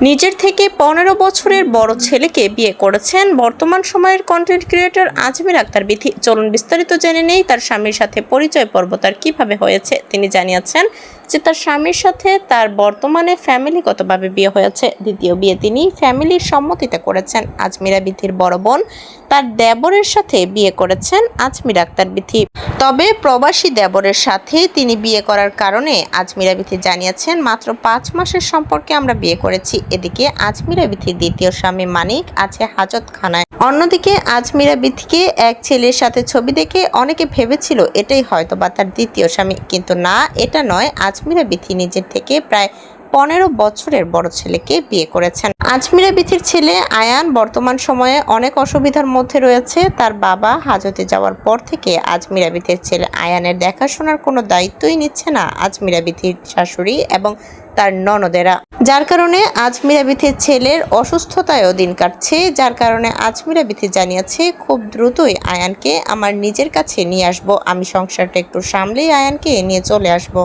নিজের থেকে 15 বছরের বড় ছেলেকে বিয়ে করেছেন বর্তমান সময়ের কন্টেন্ট ক্রিয়েটর আজমির আক্তার বিথি। চলুন বিস্তারিত জেনে নেই তার স্বামীর সাথে পরিচয় পর্ব তার কিভাবে হয়েছে। তিনি জানিয়েছেন যে তার স্বামীর সাথে তার বর্তমানে ফ্যামিলিগতভাবে বিয়ে হয়েছে। দ্বিতীয় বিয়ে তিনি ফ্যামিলির সম্মতিতে করেছেন। আজমিরা বিথির বড় বোন তার দেবরের সাথে বিয়ে করেছেন আজমির আক্তার বিথি। তবে প্রবাসী দেবরের সাথে তিনি বিয়ে করার কারণে আজমিরা বিথি জানিয়েছেন, মাত্র 5 মাসের সম্পর্কে আমরা বিয়ে করেছি। এদিকে আজমিরা বিথির দ্বিতীয় স্বামী মানিক আছে হাজতখানায়। অন্যদিকে আজমিরা বিথিকে এক ছেলের সাথে ছবি দেখে অনেকে ভেবেছিল এটাই হয়তোবা তার দ্বিতীয় স্বামী, কিন্তু না, এটা নয়। আজমিরা বিথি নিজের থেকে প্রায় 15 বছরের বড় ছেলেকে বিয়ে করেছেন। আজমিরা বিথির ছেলে আয়ান বর্তমান সময়ে অনেক অসুবিধার মধ্যে রয়েছে। তার বাবা হাজতে যাওয়ার পর থেকে আজমিরা বিথির ছেলে আয়ানের দেখাশোনার কোনো দায়িত্বই নিচ্ছে না আজমিরা বিথির শাশুড়ি এবং তার ননদেরা, যার কারণে আজমিরা বিথির ছেলের অসুস্থতায়ও দিন কাটছে। যার কারণে আজমিরা বিথি জানিয়েছে, খুব দ্রুতই আয়ানকে আমার নিজের কাছে নিয়ে আসবো। আমি সংসারটা একটু সামলেই আয়ানকে নিয়ে চলে আসবো।